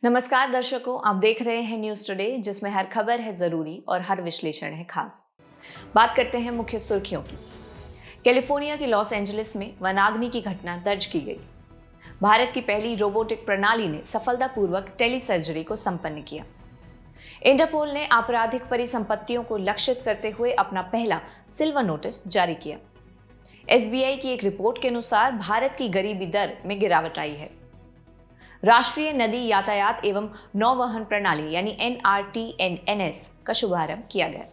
नमस्कार दर्शकों, आप देख रहे हैं न्यूज टुडे, जिसमें हर खबर है जरूरी और हर विश्लेषण है खास। बात करते हैं मुख्य सुर्खियों की। कैलिफोर्निया के लॉस एंजलिस में वनाग्नि की घटना दर्ज की गई। भारत की पहली रोबोटिक प्रणाली ने सफलतापूर्वक टेली सर्जरी को संपन्न किया। इंटरपोल ने आपराधिक परिसंपत्तियों को लक्षित करते हुए अपना पहला सिल्वर नोटिस जारी किया। एसबीआई की एक रिपोर्ट के अनुसार भारत की गरीबी दर में गिरावट आई है। राष्ट्रीय नदी यातायात एवं नौवहन प्रणाली यानी NRTNS का शुभारंभ किया गया।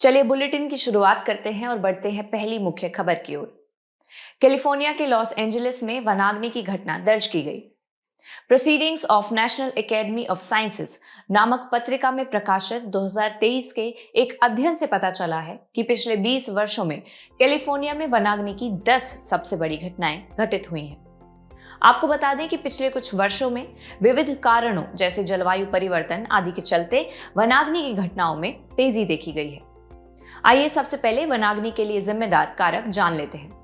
चलिए बुलेटिन की शुरुआत करते हैं और बढ़ते हैं पहली मुख्य खबर की ओर। कैलिफोर्निया के लॉस एंजलिस में वनाग्नि की घटना दर्ज की गई। Proceedings of national academy of sciences नामक पत्रिका में प्रकाशित 2023 के एक अध्ययन से पता चला है कि पिछले 20 वर्षों में कैलिफोर्निया में वनाग्नि की 10 सबसे बड़ी घटनाएं घटित हुई हैं। आपको बता दें कि पिछले कुछ वर्षों में विविध कारणों जैसे जलवायु परिवर्तन आदि के चलते वनाग्नि की घटनाओं में तेजी देखी गई है। आइए सबसे पहले वनाग्नि के लिए जिम्मेदार कारक जान लेते हैं।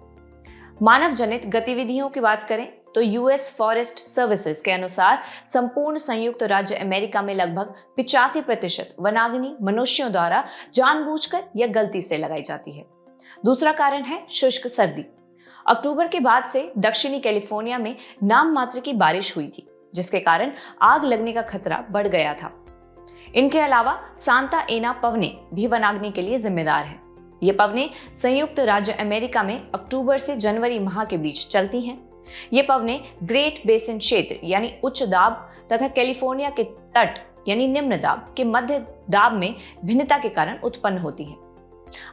मानव जनित गतिविधियों की बात करें तो यूएस फॉरेस्ट सर्विसेज के अनुसार संपूर्ण संयुक्त राज्य अमेरिका में लगभग 85% वनाग्नि मनुष्यों द्वारा जानबूझकर या गलती से लगाई जाती है। दूसरा कारण है शुष्क सर्दी। अक्टूबर के बाद से दक्षिणी कैलिफोर्निया में नाम मात्र की बारिश हुई थी, जिसके कारण आग लगने का खतरा बढ़ गया था। इनके अलावा सांता एना पवने भी वनाग्नि के लिए जिम्मेदार है। ये पवने संयुक्त राज्य अमेरिका में अक्टूबर से जनवरी माह के बीच चलती हैं। ये पवने ग्रेट बेसिन क्षेत्र यानी उच्च दाब तथा कैलिफोर्निया के तट यानी निम्न दाब के मध्य दाब में भिन्नता के कारण उत्पन्न होती हैं।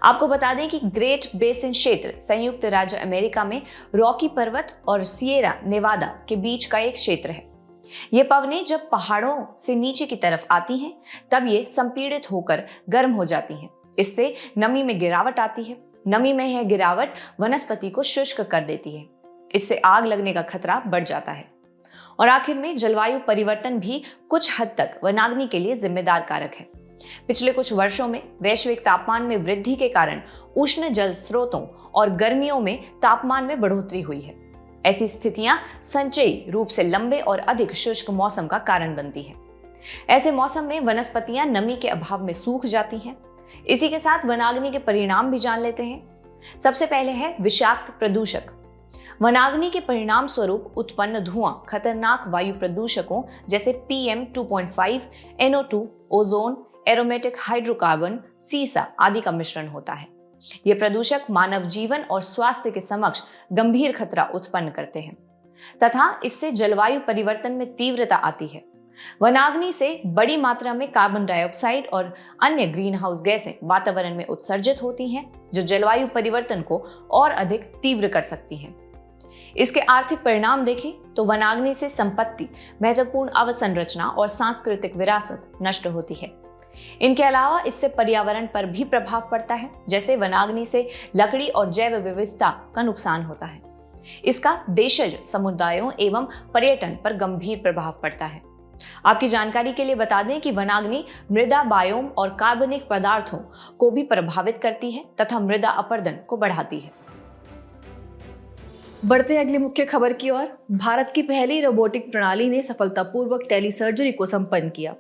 आपको बता दें कि ग्रेट बेसिन क्षेत्र संयुक्त राज्य अमेरिका में रॉकी पर्वत और सिएरा नेवादा के बीच का एक क्षेत्र है। ये पवने जब पहाड़ों से नीचे की तरफ आती हैं, तब ये संपीड़ित होकर गर्म हो जाती हैं। इससे नमी में गिरावट आती है। नमी में यह गिरावट वनस्पति को शुष्क कर देती है। इससे आग लगने का खतरा बढ़ जाता है। और आखिर में जलवायु परिवर्तन भी कुछ हद तक वनाग्नि के लिए जिम्मेदार कारक है। पिछले कुछ वर्षों में वैश्विक तापमान में वृद्धि के कारण उष्ण जल स्रोतों और गर्मियों में तापमान में बढ़ोतरी हुई है। ऐसी स्थितियां संचयी रूप से लंबे और अधिक शुष्क मौसम का कारण बनती है। ऐसे मौसम में वनस्पतियां नमी के अभाव में सूख जाती हैं। इसी के साथ वनाग्नि के परिणाम भी जान लेते हैं। सबसे पहले है विषाक्त प्रदूषक। वनाग्नि के परिणाम स्वरूप उत्पन्न धुआं खतरनाक वायु प्रदूषकों जैसे PM 2.5, NO2, ozone, aromatic hydrocarbon, सीसा आदि का मिश्रण होता है। ये प्रदूषक मानव जीवन और स्वास्थ्य के समक्ष गंभीर खतरा उत्पन्न करते हैं तथा इससे जलवायु परिवर्तन में तीव्रता आती है। वनाग्नि से बड़ी मात्रा में कार्बन डाइऑक्साइड और अन्य ग्रीन हाउस गैसें वातावरण में उत्सर्जित होती हैं, जो जलवायु परिवर्तन को और अधिक तीव्र कर सकती हैं। इसके आर्थिक परिणाम देखें तो वनाग्नि से संपत्ति, महत्वपूर्ण अवसंरचना और सांस्कृतिक विरासत नष्ट होती है। इनके अलावा इससे पर्यावरण पर भी प्रभाव पड़ता है, जैसे वनाग्नि से लकड़ी और जैव विविधता का नुकसान होता है। इसका देशज समुदायों एवं पर्यटन पर गंभीर प्रभाव पड़ता है। आपकी जानकारी के लिए बता दें कि वनाग्नि मृदा बायोम और कार्बनिक पदार्थों को भी प्रभावित करती है तथा मृदा अपरदन को बढ़ाती है। बढ़ते अगली मुख्य खबर की ओर। भारत की पहली रोबोटिक प्रणाली ने सफलतापूर्वक टेली सर्जरी को संपन्न किया।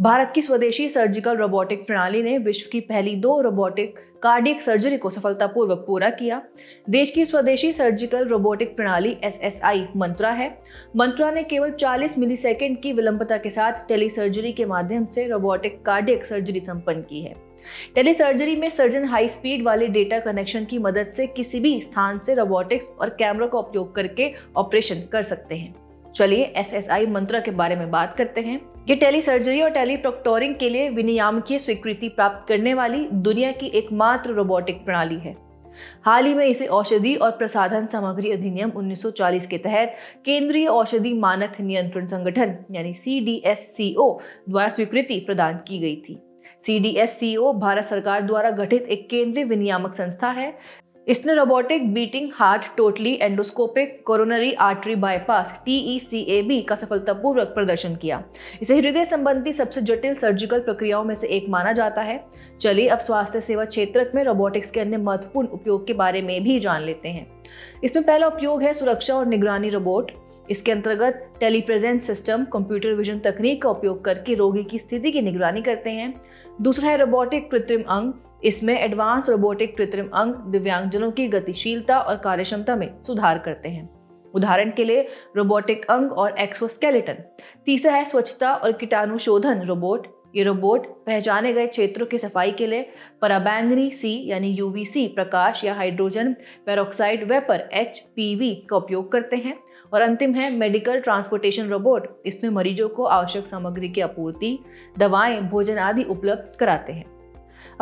भारत की स्वदेशी सर्जिकल रोबोटिक प्रणाली ने विश्व की पहली 2 रोबोटिक कार्डियक सर्जरी को सफलतापूर्वक पूरा किया। देश की स्वदेशी सर्जिकल रोबोटिक प्रणाली SSI मंत्रा है। मंत्रा ने केवल 40 मिलीसेकंड की विलंबता के साथ टेली सर्जरी के माध्यम से रोबोटिक कार्डियक सर्जरी संपन्न की है। टेली सर्जरी में सर्जन हाई स्पीड वाले डेटा कनेक्शन की मदद से किसी भी स्थान से रोबोटिक्स और कैमरा का उपयोग करके ऑपरेशन कर सकते हैं। चलिए SSI मंत्रा के बारे में बात करते हैं। ये टेली सर्जरी और टेली प्रोक्टोरिंग के लिए विनियामकीय स्वीकृति प्राप्त करने वाली दुनिया की एकमात्र रोबोटिक प्रणाली है। हाल ही में इसे औषधि और प्रसाधन सामग्री अधिनियम 1940 के तहत केंद्रीय औषधि मानक नियंत्रण संगठन यानी CDSCO द्वारा स्वीकृति प्रदान की गई थी। CDSCO भारत सरकार द्वारा गठित एक केंद्रीय विनियामक संस्था है। इसने robotic beating heart totally endoscopic coronary artery bypass TECAB का सफलतापूर्वक प्रदर्शन किया। इसे हृदय संबंधी सबसे जटिल सर्जिकल प्रक्रियाओं में से एक माना जाता है। चलिए अब स्वास्थ्य सेवा क्षेत्र में रोबोटिक्स के अन्य महत्वपूर्ण उपयोग के बारे में भी जान लेते हैं। इसमें पहला उपयोग है सुरक्षा और निगरानी रोबोट। इसके अंतर्गत टेलीप्रेजेंस सिस्टम कंप्यूटर विजन तकनीक का उपयोग करके रोगी की स्थिति की निगरानी करते हैं। दूसरा है रोबोटिक कृत्रिम अंग। इसमें एडवांस रोबोटिक कृत्रिम अंग दिव्यांगजनों की गतिशीलता और कार्यक्षमता में सुधार करते हैं, उदाहरण के लिए रोबोटिक अंग और एक्सोस्केलेटन। तीसरा है स्वच्छता और कीटाणु शोधन रोबोट। ये रोबोट पहचाने गए क्षेत्रों की सफाई के लिए पराबैंगनी सी यानी यूवीसी प्रकाश या हाइड्रोजन पेरोक्साइड वेपर HPV का उपयोग करते हैं। और अंतिम है मेडिकल ट्रांसपोर्टेशन रोबोट। इसमें मरीजों को आवश्यक सामग्री की आपूर्ति, दवाएं, भोजन आदि उपलब्ध कराते हैं।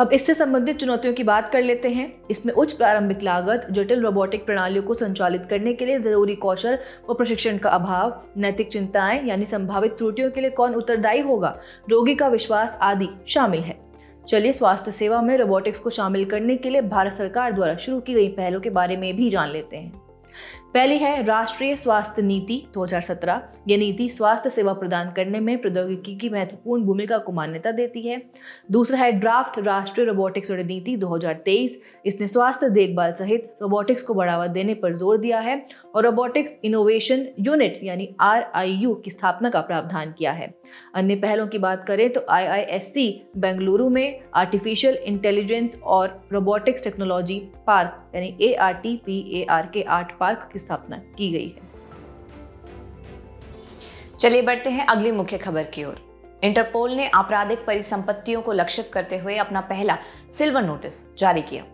अब इससे संबंधित चुनौतियों की बात कर लेते हैं। इसमें उच्च प्रारंभिक लागत, जटिल रोबोटिक प्रणालियों को संचालित करने के लिए जरूरी कौशल व प्रशिक्षण का अभाव, नैतिक चिंताएं यानी संभावित त्रुटियों के लिए कौन उत्तरदायी होगा, रोगी का विश्वास आदि शामिल है। चलिए स्वास्थ्य सेवा में रोबोटिक्स को शामिल करने के लिए भारत सरकार द्वारा शुरू की गई पहलों के बारे में भी जान लेते हैं। पहली है राष्ट्रीय स्वास्थ्य नीति 2017। यह नीति स्वास्थ्य सेवा प्रदान करने में प्रौद्योगिकी की महत्वपूर्ण भूमिका को मान्यता देती है। दूसरा है ड्राफ्ट राष्ट्रीय रोबोटिक्स रणनीति 2023। इसने स्वास्थ्य देखभाल सहित रोबोटिक्स को बढ़ावा देने पर जोर दिया है और रोबोटिक्स इनोवेशन यूनिट यानी RIU की स्थापना का प्रावधान किया है। अन्य पहलों की बात करें तो IISc बेंगलुरु में आर्टिफिशियल इंटेलिजेंस और रोबोटिक्स टेक्नोलॉजी पार्क यानी ARTPARK आर्ट पार्क की स्थापना की गई है। चलिए बढ़ते हैं अगली मुख्य खबर की ओर। इंटरपोल ने आपराधिक परिसंपत्तियों को लक्षित करते हुए अपना पहला सिल्वर नोटिस जारी किया।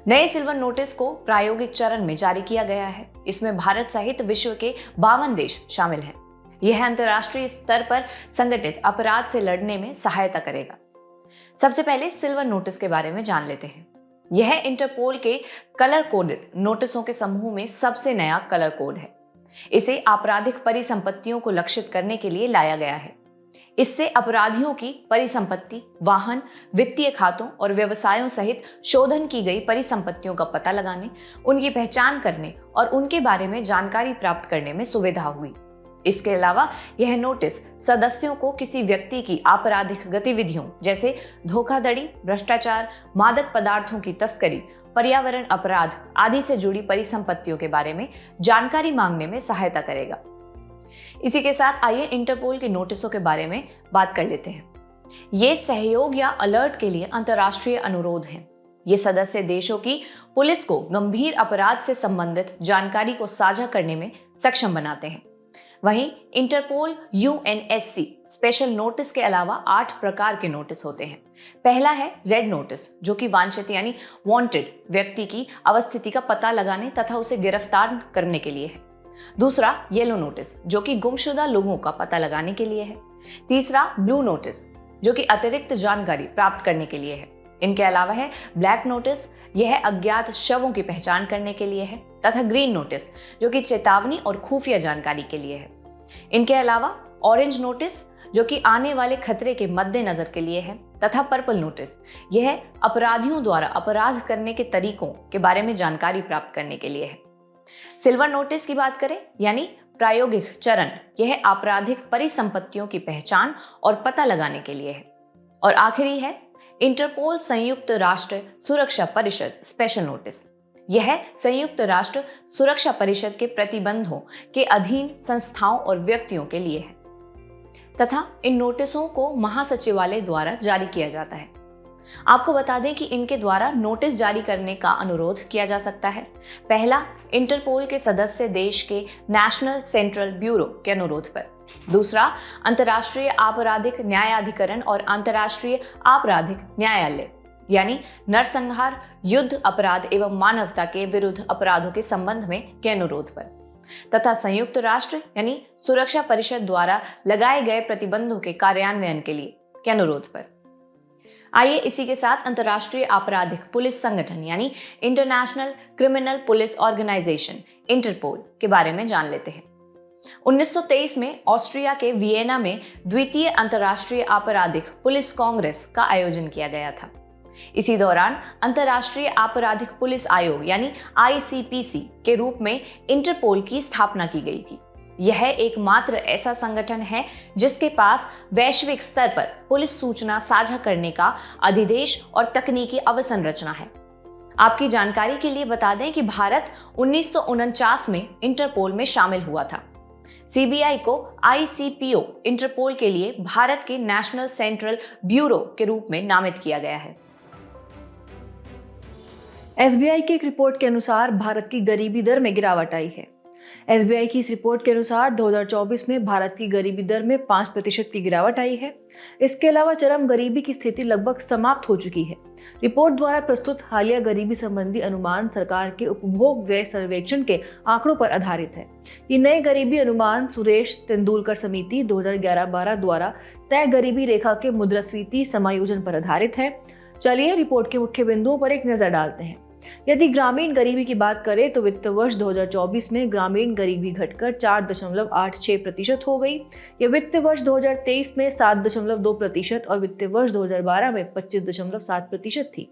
नए सिल्वर नोटिस को प्रायोगिक चरण में जारी किया गया है। इसमें भारत सहित विश्व के 52 देश शामिल हैं। यह अंतर्राष्ट्रीय स्तर पर संगठित अपराध से लड़ने में सहायता करेगा। सबसे पहले सिल्वर नोटिस के बारे में जान लेते हैं। यह इंटरपोल के कलर कोडेड नोटिसों के समूह में सबसे नया कलर कोड है। इसे आपराधिक परिसंपत्तियों को लक्षित करने के लिए लाया गया है। इससे अपराधियों की परिसंपत्ति, वाहन, वित्तीय खातों और व्यवसायों सहित शोधन की गई परिसंपत्तियों का पता लगाने, उनकी पहचान करने और उनके बारे में जानकारी प्राप्त करने में सुविधा हुई। इसके अलावा यह नोटिस सदस्यों को किसी व्यक्ति की आपराधिक गतिविधियों जैसे धोखाधड़ी, भ्रष्टाचार, मादक पदार्थों की तस्करी, पर्यावरण अपराध आदि से जुड़ी परिसंपत्तियों के बारे में जानकारी मांगने में सहायता करेगा। इसी के साथ आइए इंटरपोल के नोटिसों के बारे में बात कर लेते हैं। ये सहयोग या अलर्ट के लिए अंतर्राष्ट्रीय अनुरोध हैं। ये सदस्य देशों की पुलिस को गंभीर अपराध से संबंधित जानकारी को साझा करने में सक्षम बनाते हैं। वहीं इंटरपोल UNSC स्पेशल नोटिस के अलावा 8 प्रकार के नोटिस होते हैं। पहला है रेड नोटिस, जो कि वांछित यानी वांटेड व्यक्ति की अवस्थिति का पता लगाने तथा उसे गिरफ्तार करने के लिए है। दूसरा येलो नोटिस, जो कि गुमशुदा लोगों का पता लगाने के लिए है। तीसरा ब्लू नोटिस, जो कि अतिरिक्त जानकारी प्राप्त करने के लिए है। इनके अलावा है ब्लैक नोटिस, यह अज्ञात शवों की पहचान करने के लिए है। तथा ग्रीन नोटिस, जो कि चेतावनी और खुफिया जानकारी के लिए है। इनके अलावा ऑरेंज नोटिस, जो कि आने वाले खतरे के मद्देनजर के लिए है। तथा पर्पल नोटिस, यह अपराधियों द्वारा अपराध करने के तरीकों के बारे में जानकारी प्राप्त करने के लिए है। सिल्वर नोटिस की बात करें यानी प्रायोगिक चरण, यह आपराधिक परिसंपत्तियों की पहचान और पता लगाने के लिए है। और आखिरी है इंटरपोल संयुक्त राष्ट्र सुरक्षा परिषद स्पेशल नोटिस। यह संयुक्त राष्ट्र सुरक्षा परिषद के प्रतिबंधों के अधीन संस्थाओं और व्यक्तियों के लिए है तथा इन नोटिसों को महासचिवालय द्वारा जारी किया जाता है। आपको बता दें कि इनके द्वारा नोटिस जारी करने का अनुरोध किया जा सकता है। पहला, इंटरपोल के सदस्य देश के नेशनल सेंट्रल ब्यूरो के अनुरोध पर। दूसरा, अंतर्राष्ट्रीय आपराधिक न्यायाधिकरण और अंतर्राष्ट्रीय आपराधिक न्यायालय यानी नरसंहार, युद्ध अपराध एवं मानवता के विरुद्ध अपराधों के संबंध में के अनुरोध पर। तथा संयुक्त राष्ट्र यानी सुरक्षा परिषद द्वारा लगाए गए प्रतिबंधों के कार्यान्वयन के लिए के अनुरोध पर। आइए इसी के साथ अंतर्राष्ट्रीय आपराधिक पुलिस संगठन यानी international criminal police organisation Interpol के बारे में जान लेते हैं। 1923 में ऑस्ट्रिया के वियना में द्वितीय अंतर्राष्ट्रीय आपराधिक पुलिस कांग्रेस का आयोजन किया गया था। इसी दौरान अंतर्राष्ट्रीय आपराधिक पुलिस आयोग यानी ICPC के रूप में इंटरपोल की स्थापना की गई थी। यह एकमात्र ऐसा संगठन है जिसके पास वैश्विक स्तर पर पुलिस सूचना साझा करने का अधिदेश और तकनीकी अवसंरचना है। आपकी जानकारी के लिए बता दें कि भारत 1949 में इंटरपोल में शामिल हुआ था। सीबीआई को आईसीपीओ इंटरपोल के लिए भारत के नेशनल सेंट्रल ब्यूरो के रूप में नामित किया गया है। एसबीआई की एक रिपोर्ट के अनुसार भारत की गरीबी दर में गिरावट आई है। एसबीआई की इस रिपोर्ट के अनुसार 2024 में भारत की गरीबी दर में 5% की गिरावट आई है। इसके अलावा चरम गरीबी की स्थिति लगभग समाप्त हो चुकी है। रिपोर्ट द्वारा प्रस्तुत हालिया गरीबी संबंधी अनुमान सरकार के उपभोग व्यय सर्वेक्षण के आंकड़ों पर आधारित है। ये नए गरीबी अनुमान सुरेश तेंदुलकर समिति 2011-12 द्वारा तय गरीबी रेखा के मुद्रास्फीति समायोजन पर आधारित है। चलिए रिपोर्ट के मुख्य बिंदुओं पर एक नजर डालते हैं। यदि ग्रामीण गरीबी की बात करें तो वित्त वर्ष 2024 में ग्रामीण गरीबी घटकर 4.86% हो गई। यह वित्त वर्ष 2023 में 7.2% और वित्त वर्ष 2012 में 25.7% थी।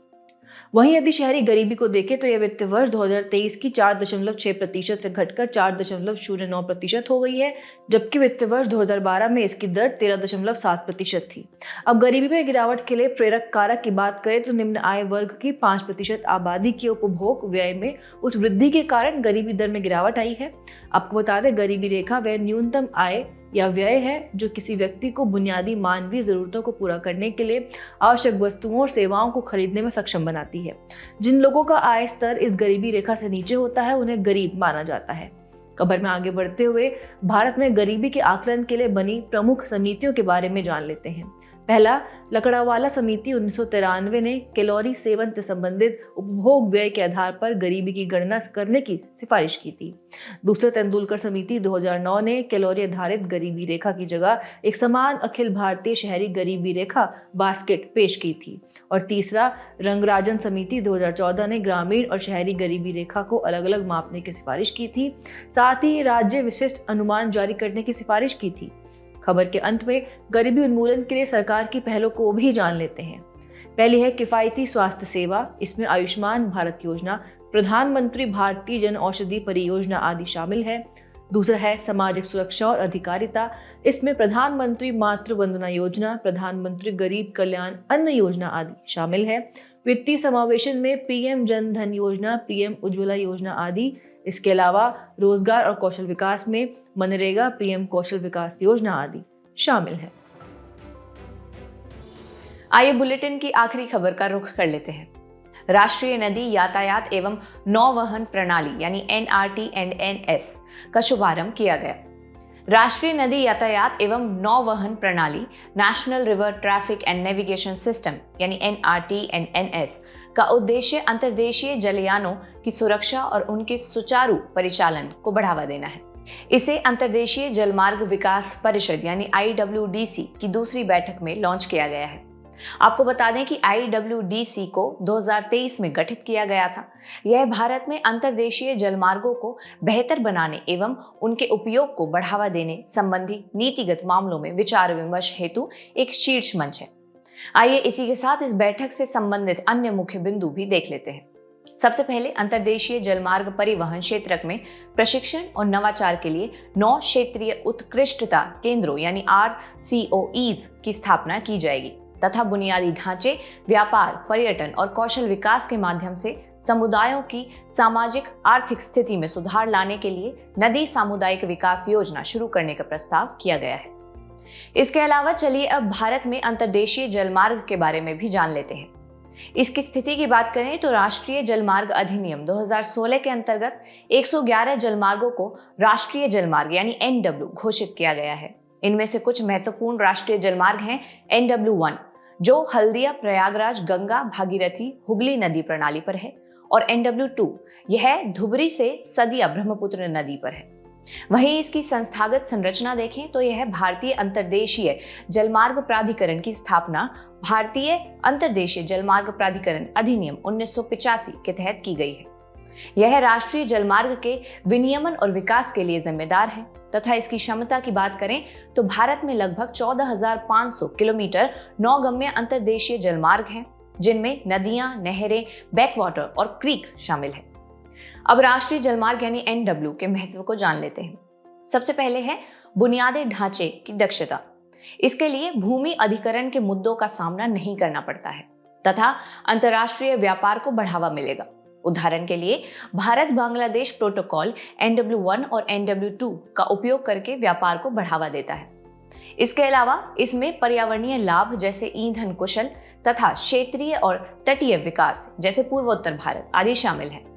वहीं यदि शहरी गरीबी को देखें तो यह वित्त वर्ष 2023 की 4.6% से घटकर 4.09% हो गई है, जबकि वित्त वर्ष 2012 में इसकी दर 13.7% थी। अब गरीबी में गिरावट के लिए प्रेरक कारक की बात करें तो निम्न आय वर्ग की 5% आबादी के उपभोग व्यय में उच्च वृद्धि के कारण गरीबी दर में गिरावट आई है। आपको बता दें, गरीबी रेखा वह न्यूनतम आय या व्यय है जो किसी व्यक्ति को बुनियादी मानवीय जरूरतों को पूरा करने के लिए आवश्यक वस्तुओं और सेवाओं को खरीदने में सक्षम बनाती है। जिन लोगों का आय स्तर इस गरीबी रेखा से नीचे होता है उन्हें गरीब माना जाता है। खबर में आगे बढ़ते हुए भारत में गरीबी के आकलन के लिए बनी प्रमुख समितियों के बारे में जान लेते हैं। पहला, लकड़ावाला समिति 1993 ने कैलोरी सेवन से संबंधित उपभोग व्यय के आधार पर गरीबी की गणना करने की सिफारिश की थी। दूसरा, तेंदुलकर समिति 2009 ने कैलोरी आधारित गरीबी रेखा की जगह एक समान अखिल भारतीय शहरी गरीबी रेखा बास्केट पेश की थी। और तीसरा, रंगराजन समिति 2014 ने ग्रामीण और शहरी गरीबी रेखा को अलग अलग मापने की सिफारिश की थी। साथ ही राज्य विशिष्ट अनुमान जारी करने की सिफारिश की थी। खबर के अंत में गरीबी उन्मूलन के लिए सरकार की पहलों को भी जान लेते हैं। पहली है किफायती स्वास्थ्य सेवा। इसमें आयुष्मान भारत योजना, प्रधानमंत्री भारतीय जन औषधि परियोजना आदि शामिल है। दूसरा है सामाजिक सुरक्षा और अधिकारिता। इसमें प्रधानमंत्री मातृ वंदना योजना, प्रधानमंत्री गरीब कल्याण अन्न योजना आदि शामिल है। वित्तीय समावेशन में पीएम जन धन योजना, पीएम उज्ज्वला योजना आदि। इसके अलावा रोजगार और कौशल विकास में मनरेगा, पीएम कौशल विकास योजना आदि शामिल है। आइए बुलेटिन की आखिरी खबर का रुख कर लेते हैं। राष्ट्रीय नदी यातायात एवं नौवहन प्रणाली यानी NRT&NS का शुभारंभ किया गया। राष्ट्रीय नदी यातायात एवं नौवहन प्रणाली national river traffic and navigation system यानी NRT&NS का उद्देश्य अंतर्देशीय जलयानों की सुरक्षा और उनके सुचारू परिचालन को बढ़ावा देना है। इसे अंतर्देशीय जलमार्ग विकास परिषद यानी IWDC की दूसरी बैठक में लॉन्च किया गया है। आपको बता दें कि IWDC को 2023 में गठित किया गया था। यह भारत में अंतर्देशीय जलमार्गों को बेहतर बनाने एवं उनके उपयोग को बढ़ावा देने संबंधी नीतिगत मामलों में विचार विमर्श हेतु एक शीर्ष मंच है। आइए इसी के साथ इस बैठक से संबंधित अन्य मुख्य बिंदु भी देख लेते हैं। सबसे पहले अंतर्देशीय जलमार्ग परिवहन क्षेत्र में प्रशिक्षण और नवाचार के लिए 9 क्षेत्रीय उत्कृष्टता केंद्रों यानी RCOEs की स्थापना की जाएगी तथा बुनियादी ढांचे, व्यापार, पर्यटन और कौशल विकास के माध्यम से समुदायों की सामाजिक आर्थिक स्थिति में सुधार लाने के लिए नदी सामुदायिक विकास योजना शुरू करने का प्रस्ताव किया गया है। इसके अलावा चलिए अब भारत में अंतर्देशीय जलमार्ग के बारे में भी जान लेते हैं। इसकी स्थिति की बात करें तो राष्ट्रीय जलमार्ग अधिनियम 2016 के अंतर्गत 111 जलमार्गों को राष्ट्रीय जलमार्ग यानी NW घोषित किया गया है। इनमें से कुछ महत्वपूर्ण राष्ट्रीय जलमार्ग हैं NW1 जो हल्दिया प्रयागराज गंगा भागीरथी हुगली नदी प्रणाली पर है और NW2 यह धुबरी से सदिया ब्रह्मपुत्र नदी पर है। वहीं इसकी संस्थागत संरचना देखें तो यह भारतीय अंतर्देशीय जलमार्ग प्राधिकरण की स्थापना भारतीय अंतर्देशीय जलमार्ग प्राधिकरण अधिनियम 1985 के तहत की गई है। यह राष्ट्रीय जलमार्ग के विनियमन और विकास के लिए जिम्मेदार है तथा इसकी क्षमता की बात करें तो भारत में लगभग 14,500 किलोमीटर नौगम्य अंतर्देशीय जलमार्ग हैं, जिनमें नदियां, नहरें, बैकवाटर और क्रीक शामिल है। अब राष्ट्रीय जलमार्ग यानी NW के महत्व को जान लेते हैं। सबसे पहले है बुनियादी ढांचे की दक्षता। इसके लिए भूमि अधिग्रहण के मुद्दों का सामना नहीं करना पड़ता है तथा अंतर्राष्ट्रीय व्यापार को बढ़ावा मिलेगा। उदाहरण के लिए भारत बांग्लादेश प्रोटोकॉल NW1 और NW2 का उपयोग करके व्यापार को बढ़ावा देता है। इसके अलावा इसमें पर्यावरणीय लाभ जैसे ईंधन कुशल तथा क्षेत्रीय और तटीय विकास जैसे पूर्वोत्तर भारत आदि शामिल है।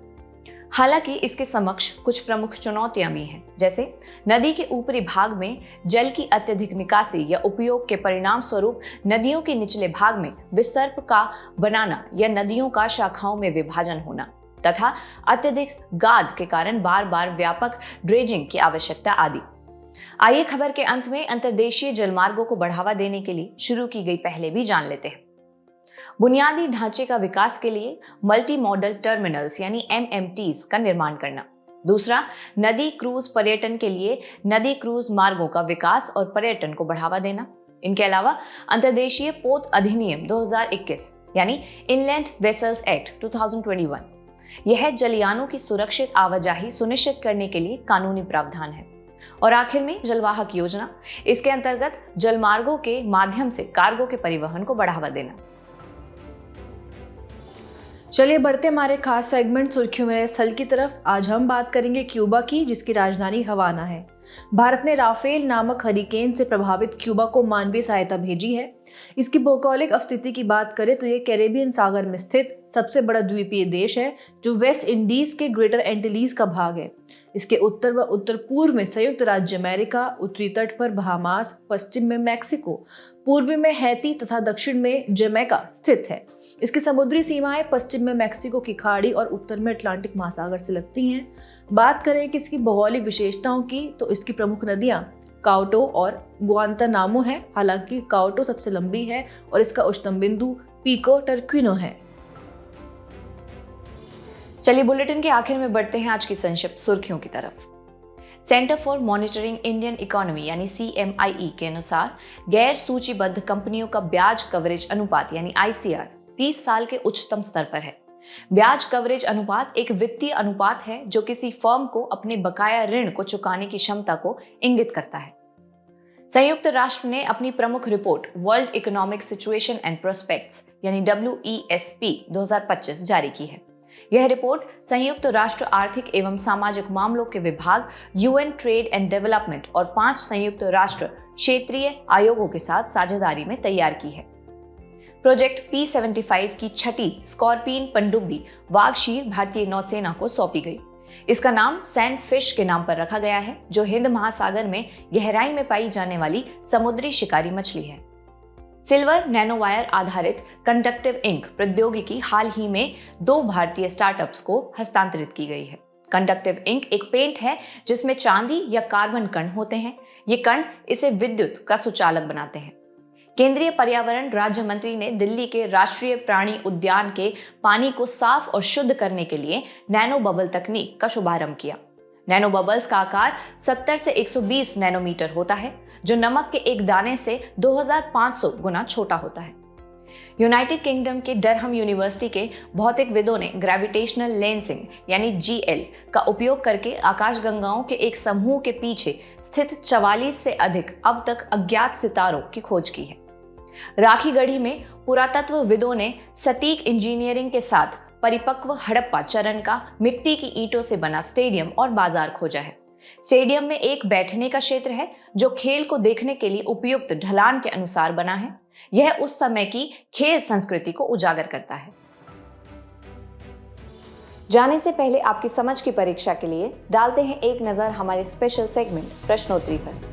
हालांकि इसके समक्ष कुछ प्रमुख चुनौतियां भी हैं, जैसे नदी के ऊपरी भाग में जल की अत्यधिक निकासी या उपयोग के परिणाम स्वरूप नदियों के निचले भाग में विसर्प का बनाना या नदियों का शाखाओं में विभाजन होना तथा अत्यधिक गाद के कारण बार बार व्यापक ड्रेजिंग की आवश्यकता आदि। आइए खबर के अंत में अंतर्देशीय जलमार्गों को बढ़ावा देने के लिए शुरू की गई पहले भी जान लेते हैं। बुनियादी ढांचे का विकास के लिए मल्टी मॉडल टर्मिनल्स यानी MMTs का निर्माण करना। दूसरा, नदी क्रूज पर्यटन के लिए नदी क्रूज मार्गों का विकास और पर्यटन को बढ़ावा देना। इनके अलावा अंतर्देशीय पोत अधिनियम 2021 यानी इनलैंड वेसल्स एक्ट 2021, यह जलयानों की सुरक्षित आवाजाही सुनिश्चित करने के लिए कानूनी प्रावधान है। और आखिर में जलवाहक योजना, इसके अंतर्गत जलमार्गों के माध्यम से कार्गो के परिवहन को बढ़ावा देना। चलिए बढ़ते हमारे खास सेगमेंट सुर्खियों में स्थल की तरफ। आज हम बात करेंगे क्यूबा की, जिसकी राजधानी हवाना है। भारत ने राफेल नामक हरिकेन से प्रभावित क्यूबा को मानवीय सहायता भेजी है। इसकी भौगोलिक स्थिति की बात करें तो ये कैरेबियन सागर में स्थित सबसे बड़ा द्वीपीय देश है, जो वेस्ट इंडीज के ग्रेटर एंटिलीज का भाग है। इसके उत्तर व उत्तर पूर्व में संयुक्त राज्य अमेरिका, उत्तरी तट पर बहामास, पश्चिम में मैक्सिको, पूर्वी में हैती तथा दक्षिण में जमैका स्थित है। इसकी समुद्री सीमाएं पश्चिम में मैक्सिको की खाड़ी और उत्तर में अटलांटिक महासागर से लगती हैं। बात करें कि इसकी भौगोलिक विशेषताओं की, तो इसकी प्रमुख नदियां काउटो और गुआंतानामो है। हालांकि काउटो सबसे लंबी है और इसका उच्चतम बिंदु पिको टर्क्विनो है। चलिए बुलेटिन के आखिर में बढ़ते हैं आज की संक्षिप्त सुर्खियों की तरफ। Centre for monitoring Indian economy यानी CMIE के अनुसार गैर सूचीबद्ध कंपनियों का ब्याज कवरेज अनुपात यानी ICR 30 साल के उच्चतम स्तर पर है। ब्याज कवरेज अनुपात एक वित्तीय अनुपात है जो किसी फर्म को अपने बकाया ऋण को चुकाने की क्षमता को इंगित करता है। संयुक्त राष्ट्र ने अपनी प्रमुख report world economic situation and prospects यानी WESP 2025 जारी की है। यह रिपोर्ट संयुक्त राष्ट्र आर्थिक एवं सामाजिक मामलों के विभाग, UN ट्रेड एंड डेवलपमेंट और 5 संयुक्त राष्ट्र क्षेत्रीय आयोगों के साथ साझेदारी में तैयार की है। प्रोजेक्ट P75 की छठी स्कॉर्पियन पनडुब्बी वाघशीर भारतीय नौसेना को सौंपी गई। इसका नाम सैंड फिश के नाम पर रखा गया है, जो हिंद महासागर में गहराई में पाई जाने वाली समुद्री शिकारी मछली है। सिल्वर नैनोवायर आधारित कंडक्टिव इंक प्रौद्योगिकी हाल ही में 2 भारतीय स्टार्टअप्स को हस्तांतरित की गई है। कंडक्टिव इंक एक पेंट है जिसमें चांदी या कार्बन कण होते हैं। ये कण इसे विद्युत का सुचालक बनाते हैं। केंद्रीय पर्यावरण राज्य मंत्री ने दिल्ली के राष्ट्रीय प्राणी उद्यान के पानी को साफ और शुद्ध करने के लिए नैनो बबल तकनीक का शुभारंभ किया। नैनो बबल्स का आकार 70 से 120 नैनोमीटर होता है, जो नमक के एक दाने से 2500 गुना छोटा होता है। यूनाइटेड किंगडम के डरहम यूनिवर्सिटी के भौतिकविदों ने ग्रेविटेशनल लेंसिंग यानी GL का उपयोग करके आकाशगंगाओं के एक समूह के पीछे स्थित 44 से अधिक अब तक अज्ञात सितारों की खोज की है। राखीगढ़ी में पुरातत्वविदों ने सटीक इंजीनियरिंग के साथ परिपक्व हड़प्पा चरण का मिट्टी की ईंटों से बना स्टेडियम और बाजार खोजा है। स्टेडियम में एक बैठने का क्षेत्र है जो खेल को देखने के लिए उपयुक्त ढलान के अनुसार बना है। यह उस समय की खेल संस्कृति को उजागर करता है। जाने से पहले आपकी समझ की परीक्षा के लिए डालते हैं एक नजर हमारे स्पेशल सेगमेंट प्रश्नोत्तरी पर।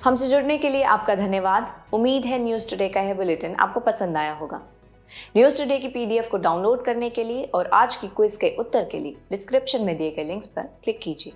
हमसे जुड़ने के लिए आपका धन्यवाद। उम्मीद है न्यूज़ टुडे का यह बुलेटिन आपको पसंद आया होगा। न्यूज़ टुडे की PDF को डाउनलोड करने के लिए और आज की क्विज के उत्तर के लिए डिस्क्रिप्शन में दिए गए लिंक्स पर क्लिक कीजिए।